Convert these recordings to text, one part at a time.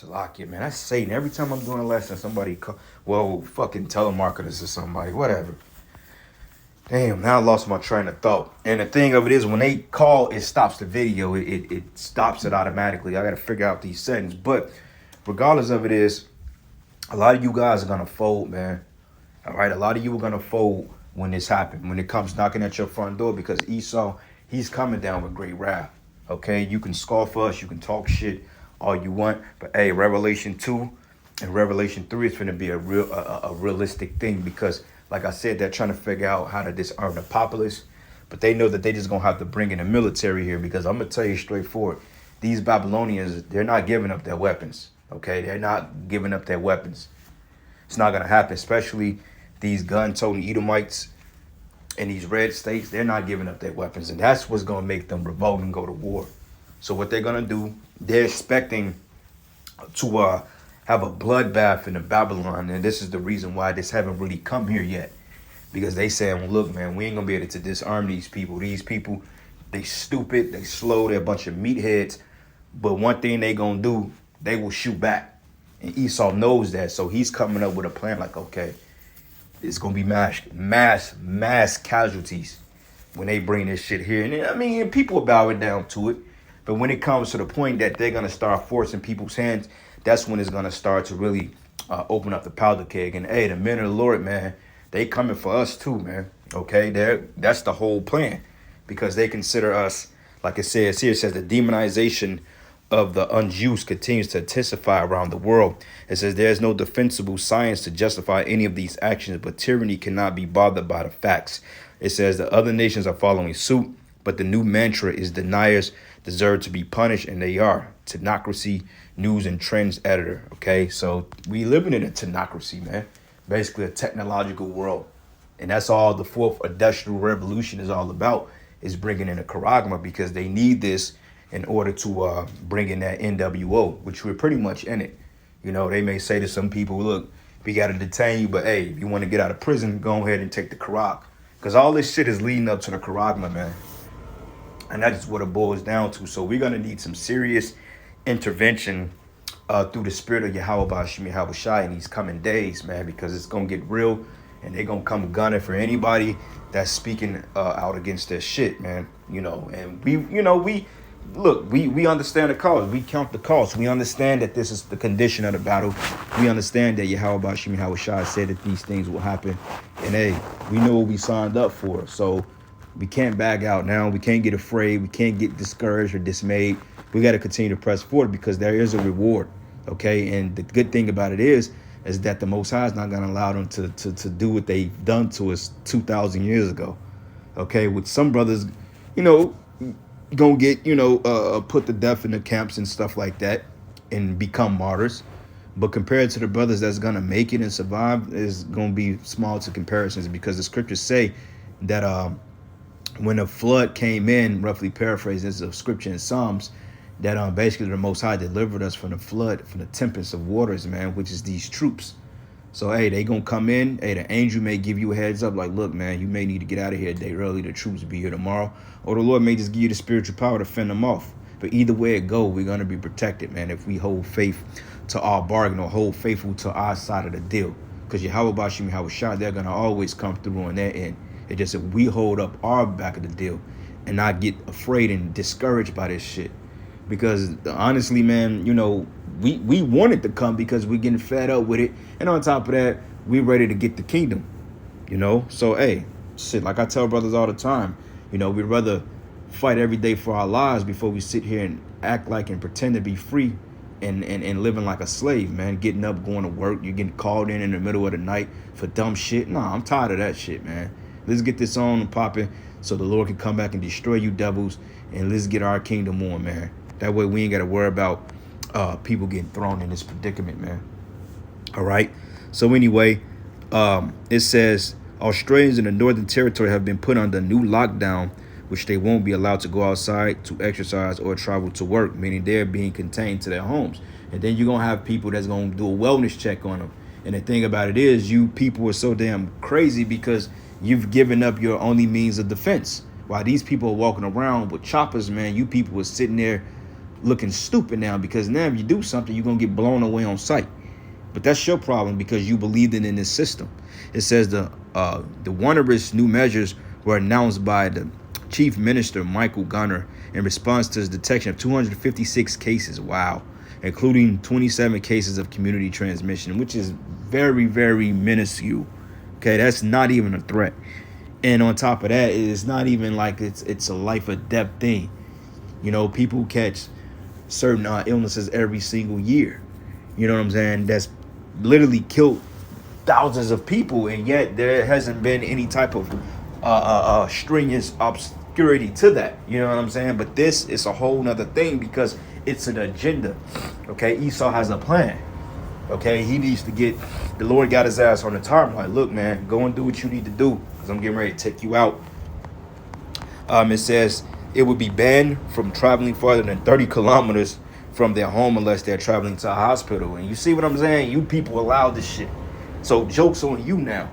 Salakia, man, that's Satan. Every time I'm doing a lesson, somebody call, well, fucking telemarketers or somebody, whatever. Damn, now I lost my train of thought. And the thing of it is, when they call, it stops the video. It stops it automatically. I got to figure out these settings. But regardless of it is, a lot of you guys are going to fold, man. All right, a lot of you are going to fold when this happens, when it comes knocking at your front door, because Esau, he's coming down with great wrath. Okay, you can scoff us, you can talk shit all you want, but hey, Revelation 2 and Revelation 3 is going to be a realistic thing, because like I said, they're trying to figure out how to disarm the populace, but they know that they just going to have to bring in the military here, because I'm going to tell you straightforward, these Babylonians, they're not giving up their weapons. Okay, they're not giving up their weapons. It's not going to happen, especially these gun-toting Edomites in these red states. They're not giving up their weapons, and that's what's going to make them revolt and go to war. So what they're going to do, they're expecting to have a bloodbath in the Babylon, and this is the reason why this haven't really come here yet, because they saying, well, look, man, we ain't going to be able to disarm these people. These people, they stupid, they slow, they're a bunch of meatheads, but one thing they going to do, they will shoot back. And Esau knows that, so he's coming up with a plan like, okay, it's going to be mass casualties when they bring this shit here. And I mean, people are bowing down to it. But when it comes to the point that they're going to start forcing people's hands, that's when it's going to start to really open up the powder keg. And hey, the men of the Lord, man, they coming for us too, man. Okay, that's the whole plan. Because they consider us, like it says here, it says the demonization of the unjust continues to intensify around the world. It says there's no defensible science to justify any of these actions, but tyranny cannot be bothered by the facts. It says the other nations are following suit, but the new mantra is deniers deserve to be punished, and they are. Tenocracy News and Trends editor. Okay, so we living in a tenocracy, man. Basically a technological world. And that's all the fourth industrial revolution is all about, is bringing in a charagma, because they need this in order to bring in that NWO, which we're pretty much in it. You know, they may say to some people, look, we got to detain you, but hey, if you want to get out of prison, go ahead and take the Karag. Because all this shit is leading up to the Karagma, man. And that's what it boils down to. So we're going to need some serious intervention through the spirit of Yahweh Bashim Yahweh Shai in these coming days, man, because it's going to get real, and they're going to come gunning for anybody that's speaking out against their shit, man. You know, and we understand the cause. We count the cost. We understand that this is the condition of the battle. We understand that Yahweh Bashim Yahweh Shai said that these things will happen. And hey, we know what we signed up for. So we can't back out now. We can't get afraid. We can't get discouraged or dismayed. We got to continue to press forward, because there is a reward. Okay. And the good thing about it is that the Most High is not going to allow them to do what they've done to us 2,000 years ago. Okay. With some brothers, gonna get put to death in the camps and stuff like that and become martyrs, but compared to the brothers that's gonna make it and survive, is gonna be small to comparisons, because the scriptures say that when a flood came in, roughly paraphrased, this is a scripture in Psalms, that basically the Most High delivered us from the flood, from the tempest of waters, man, which is these troops. So, hey, they gonna come in. Hey, the angel may give you a heads up, like, look, man, you may need to get out of here a day early. The troops will be here tomorrow. Or the Lord may just give you the spiritual power to fend them off. But either way it go, we're gonna be protected, man, if we hold faith to our bargain, or hold faithful to our side of the deal. Because Yahweh Bashim Yahweh Shai, they're gonna always come through on their end. It's just if we hold up our back of the deal and not get afraid and discouraged by this shit. Because honestly, man, we wanted to come because we're getting fed up with it. And on top of that, we're ready to get the kingdom, So, hey, shit, like I tell brothers all the time, we'd rather fight every day for our lives before we sit here and act like and pretend to be free and living like a slave, man. Getting up, going to work, you're getting called in the middle of the night for dumb shit. Nah, I'm tired of that shit, man. Let's get this on and popping so the Lord can come back and destroy you devils, and let's get our kingdom on, man. That way we ain't got to worry about people getting thrown in this predicament, man. All right. So anyway, it says Australians in the Northern Territory have been put under a new lockdown, which they won't be allowed to go outside to exercise or travel to work, meaning they're being contained to their homes. And then you're going to have people that's going to do a wellness check on them. And the thing about it is, you people are so damn crazy because you've given up your only means of defense. While these people are walking around with choppers, man, you people were sitting there looking stupid now, because now if you do something, you're gonna get blown away on sight. But that's your problem because you believed in this system. It says the wondrous new measures were announced by the Chief Minister Michael Gunner in response to his detection of 256 cases. Wow. Including 27 cases of community transmission, which is very, very minuscule. Okay, that's not even a threat. And on top of that, it's not even like it's a life or death thing. You know, people catch certain illnesses every single year. You know what I'm saying? That's literally killed thousands of people, and yet there hasn't been any type of strenuous obscurity to that. You know what I'm saying? But this is a whole nother thing because it's an agenda. Okay, Esau has a plan. Okay, he needs to get, the Lord got his ass on the tarmac. Like, look, man, go and do what you need to do because I'm getting ready to take you out. It says it would be banned from traveling farther than 30 kilometers from their home unless they're traveling to a hospital. And you see what I'm saying? You people allow this shit. So joke's on you now.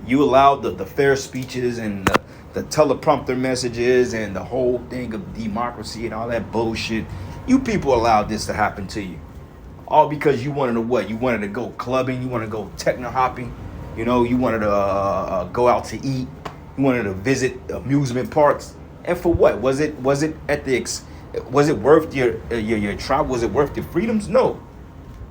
You allowed the fair speeches and the teleprompter messages and the whole thing of democracy and all that bullshit. You people allowed this to happen to you. All because you wanted to what? You wanted to go clubbing. You wanted to go techno hopping. You know, you wanted to go out to eat. You wanted to visit amusement parks. And for what? Was it ethics? Was it worth your travel? Was it worth your freedoms? No.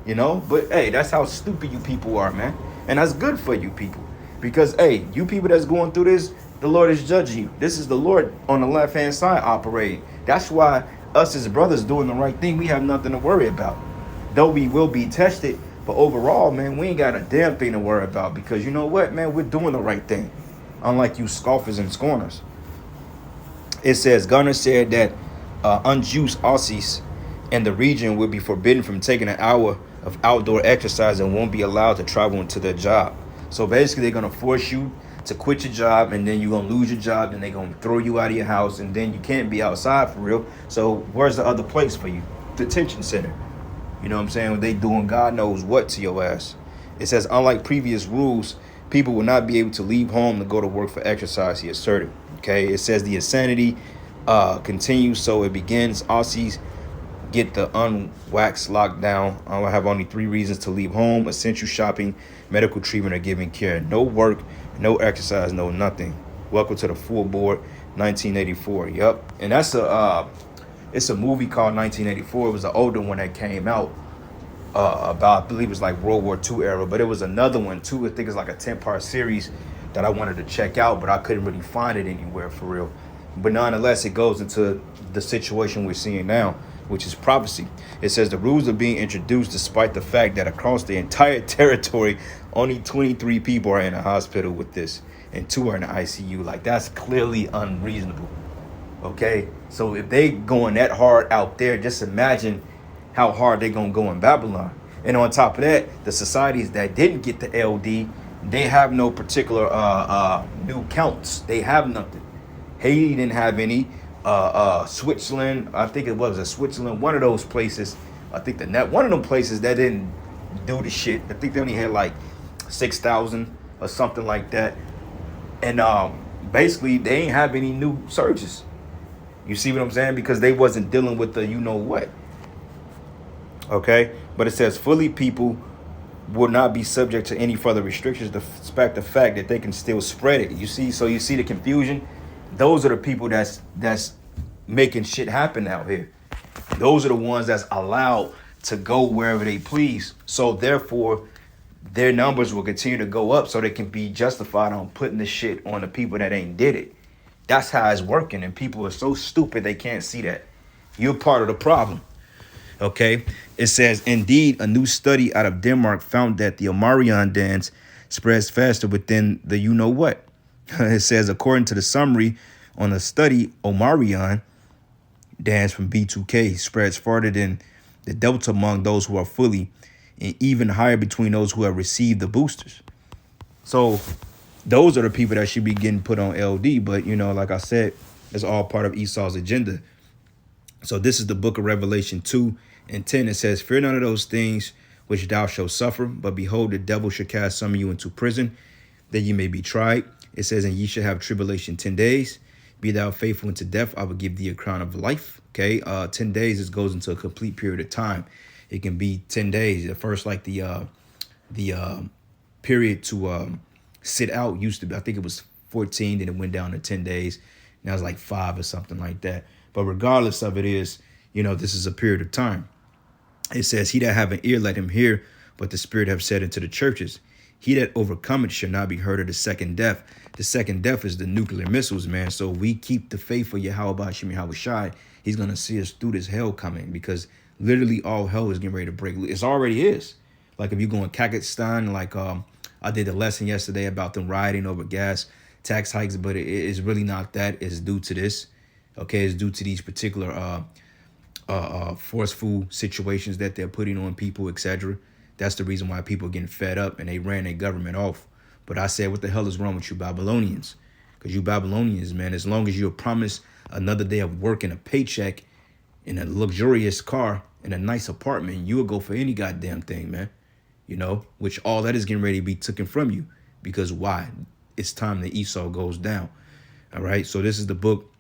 You know, but hey, that's how stupid you people are, man. And that's good for you people. Because hey, you people that's going through this, the Lord is judging you. This is the Lord on the left-hand side operating. That's why us as brothers doing the right thing, we have nothing to worry about. Though we will be tested, but overall, man, we ain't got a damn thing to worry about because you know what, man, we're doing the right thing. Unlike you scoffers and scorners. It says, Gunner said that unjuiced Aussies in the region will be forbidden from taking an hour of outdoor exercise and won't be allowed to travel into their job. So basically, they're going to force you to quit your job, and then you're going to lose your job, and they're going to throw you out of your house, and then you can't be outside for real. So where's the other place for you? Detention center. You know what I'm saying? They doing God knows what to your ass. It says, unlike previous rules, people will not be able to leave home to go to work for exercise, he asserted. Okay, it says the insanity continues, so it begins. Aussies get the unwaxed lockdown. I have only 3 reasons to leave home: essential shopping, medical treatment, or giving care. No work, no exercise, no nothing. Welcome to the full board, 1984. Yep, and that's it's a movie called 1984. It was an older one that came out about, I believe it was like World War II era, but it was another one too. I think it's like a 10-part series that I wanted to check out, but I couldn't really find it anywhere for real. But nonetheless, it goes into the situation we're seeing now, which is prophecy. It says the rules are being introduced despite the fact that across the entire territory, only 23 people are in a hospital with this and 2 are in the ICU. Like, that's clearly unreasonable. Okay, so if they going that hard out there, just imagine how hard they're gonna go in Babylon. And on top of that, the societies that didn't get the LD, they have no particular new counts. They have nothing. Haiti didn't have any. Switzerland, I think it was a Switzerland, one of those places. I think one of them places that didn't do the shit. I think they only had like 6,000 or something like that. And basically, they ain't have any new surges. You see what I'm saying? Because they wasn't dealing with the you know what. Okay? But it says fully people will not be subject to any further restrictions despite the fact that they can still spread it. You see? So you see the confusion? Those are the people that's making shit happen out here. Those are the ones that's allowed to go wherever they please. So therefore, their numbers will continue to go up so they can be justified on putting the shit on the people that ain't did it. That's how it's working, and people are so stupid they can't see that. You're part of the problem. Okay? It says, indeed, a new study out of Denmark found that the Omarion dance spreads faster within the you-know-what. It says, according to the summary on the study, Omarion dance from B2K spreads farther than the delta among those who are fully, and even higher between those who have received the boosters. So those are the people that should be getting put on LD. But, you know, like I said, it's all part of Esau's agenda. So this is the book of Revelation 2:10. It says, fear none of those things which thou shalt suffer, but behold, the devil shall cast some of you into prison, that ye may be tried. It says, and ye shall have tribulation 10 days. Be thou faithful unto death, I will give thee a crown of life. Okay, 10 days, this goes into a complete period of time. It can be 10 days. At first, like the period to sit out used to be, I think it was 14, then it went down to 10 days. Now it's like 5 or something like that. But regardless of it is, this is a period of time. It says, he that have an ear, let him hear what the Spirit have said unto the churches. He that overcometh shall not be hurt of the second death. The second death is the nuclear missiles, man. So we keep the faith for Yahweh Hashem Yahushai. He's going to see us through this hell coming, because literally all hell is getting ready to break loose. It already is. Like if you go in Kazakhstan, like I did a lesson yesterday about them rioting over gas tax hikes, but it's really not that. It's due to this. Okay, it's due to these particular forceful situations that they're putting on people, etc. That's the reason why people are getting fed up and they ran their government off. But I said, what the hell is wrong with you Babylonians? Because you Babylonians, man, as long as you're promised another day of work and a paycheck in a luxurious car in a nice apartment, you will go for any goddamn thing, man. Which all that is getting ready to be taken from you. Because why? It's time that Esau goes down. All right. So this is the book,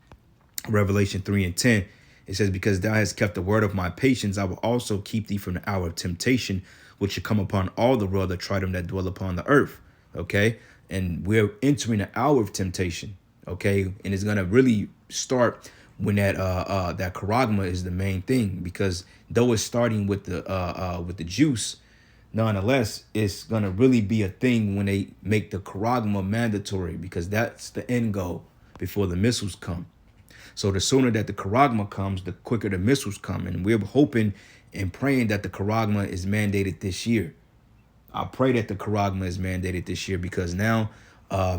Revelation 3:10. It says, because thou hast kept the word of my patience, I will also keep thee from the hour of temptation, which should come upon all the world that try them that dwell upon the earth. Okay. And we're entering the hour of temptation. Okay. And it's going to really start when that charagma is the main thing, because though it's starting with the juice, nonetheless, it's going to really be a thing when they make the charagma mandatory, because that's the end goal before the missiles come. So the sooner that the charagma comes, the quicker the missiles come. And we're hoping and praying that the charagma is mandated this year. I pray that the charagma is mandated this year, because now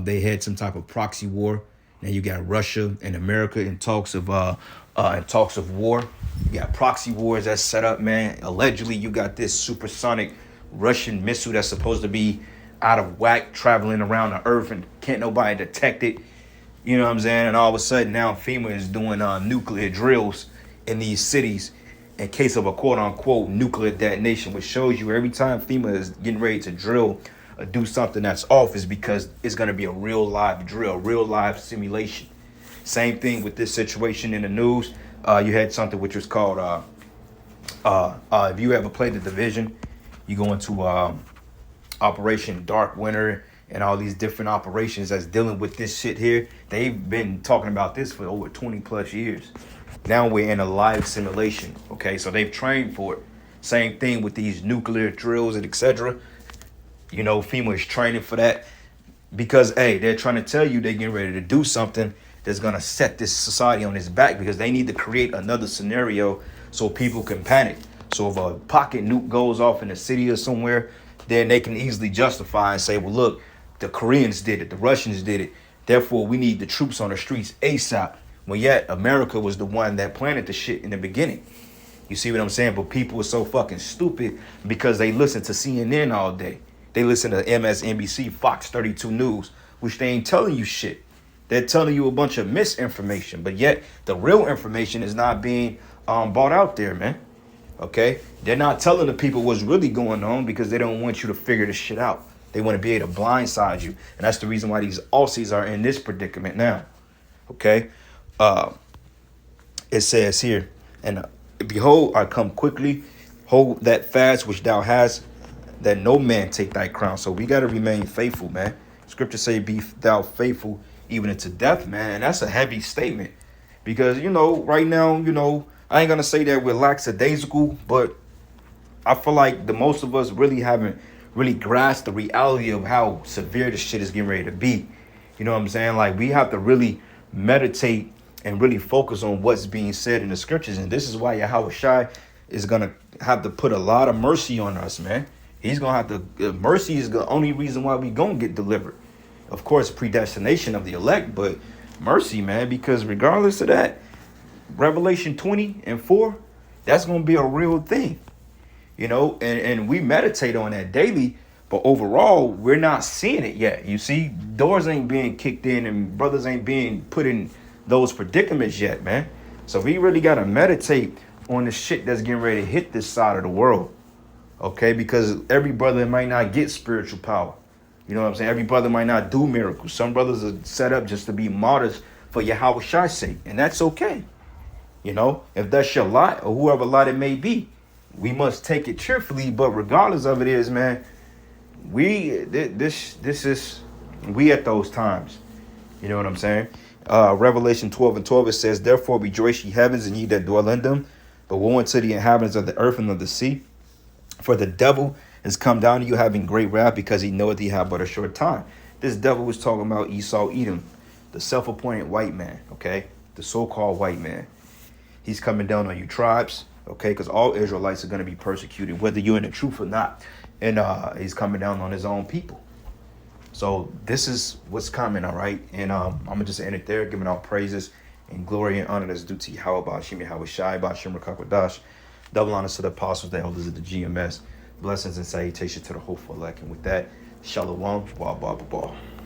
they had some type of proxy war. Now you got Russia and America in talks of war. You got proxy wars that's set up, man. Allegedly, you got this supersonic Russian missile that's supposed to be out of whack, traveling around the earth, and can't nobody detect it. You know what I'm saying? And all of a sudden now FEMA is doing nuclear drills in these cities in case of a quote unquote nuclear detonation, which shows you every time FEMA is getting ready to drill or do something that's off is because it's going to be a real live drill, real live simulation. Same thing with this situation in the news. You had something which was called, if you ever played the Division, you go into Operation Dark Winter and all these different operations that's dealing with this shit here. They've been talking about this for over 20 plus years. Now we're in a live simulation. Okay, so they've trained for it. Same thing with these nuclear drills and etc. FEMA is training for that because, hey, they're trying to tell you they're getting ready to do something that's going to set this society on its back, because they need to create another scenario so people can panic. So if a pocket nuke goes off in a city or somewhere, then they can easily justify and say, well, look, the Koreans did it, the Russians did it, therefore we need the troops on the streets ASAP. Well, yet America was the one that planted the shit in the beginning. You see what I'm saying? But people are so fucking stupid because they listen to CNN all day. They listen to MSNBC, Fox 32 News, which they ain't telling you shit. They're telling you a bunch of misinformation, but yet the real information is not being brought out there, man. Okay? They're not telling the people what's really going on because they don't want you to figure this shit out. They want to be able to blindside you. And that's the reason why these Aussies are in this predicament now. Okay? It says here, and behold, I come quickly. Hold that fast which thou hast, that no man take thy crown. So we got to remain faithful, man. Scripture say, be thou faithful even unto death, man. And that's a heavy statement because, right now, I ain't going to say that we're lackadaisical, but I feel like the most of us really haven't really grasped the reality of how severe this shit is getting ready to be. You know what I'm saying? Like, we have to really meditate and really focus on what's being said in the scriptures. And this is why Yahweh Shai is going to have to put a lot of mercy on us, man. He's going to have to, mercy is the only reason why we going to get delivered. Of course, predestination of the elect, but mercy, man, because regardless of that, Revelation 20:4, that's going to be a real thing. And we meditate on that daily, but overall, we're not seeing it yet. You see, doors ain't being kicked in and brothers ain't being put in those predicaments yet, man. So we really got to meditate on the shit that's getting ready to hit this side of the world, okay? Because every brother might not get spiritual power. You know what I'm saying? Every brother might not do miracles. Some brothers are set up just to be martyrs for Yahweh Shai's sake. And that's okay. You know, if that's your lot or whoever lot it may be, we must take it cheerfully. But regardless of it is, man, this is we at those times. You know what I'm saying? Revelation 12:12, it says, therefore rejoice ye heavens and ye that dwell in them, but woe unto the inhabitants of the earth and of the sea. For the devil is come down to you having great wrath, because he knoweth he have but a short time. This devil was talking about Esau, Edom, the self-appointed white man, okay? The so-called white man. He's coming down on you tribes, okay? Because all Israelites are going to be persecuted, whether you're in the truth or not. And he's coming down on his own people. So this is what's coming, all right? And I'm going to just end it there, giving all praises and glory and honor that's due to Yahweh, Ba'ashim, Yahweh Shai, Ba'ashim, Rakakwadash. Double honors to the apostles, the elders of the GMS. Blessings and salutations to the hopeful elect. And with that, shalom, ba ba ba ba.